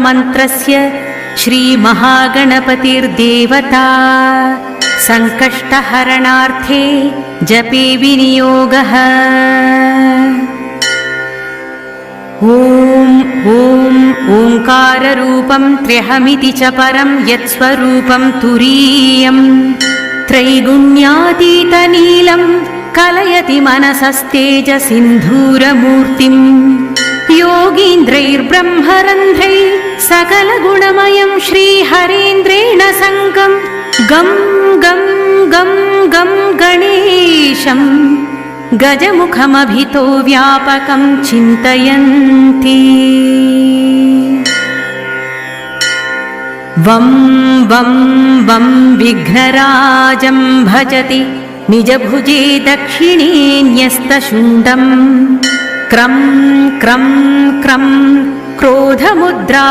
मंत्रस्य श्रीमहागणपतिर्देवता संकष्टहरणार्थे जपे विनियोगः। ॐ ओंकाररूपं त्र्यहमिति च परं यत्स्वरूपं तुरीयं त्रैगुण्यातीतनीलं कलयति मनसस्तेजसिन्धूरमूर्तिं योगीन्द्रैर्ब्रह्मरन्ध्रैः सकलगुणमयं श्रीहरेन्द्रेण सङ्गं गं गं गं गं गणेशं गजमुखमभितो व्यापकं चिन्तयन्ति। वं वं वं विघ्नराजं भजति निजभुजे दक्षिणे न्यस्तशुण्डं क्रं क्रं क्रं क्रोधमुद्रा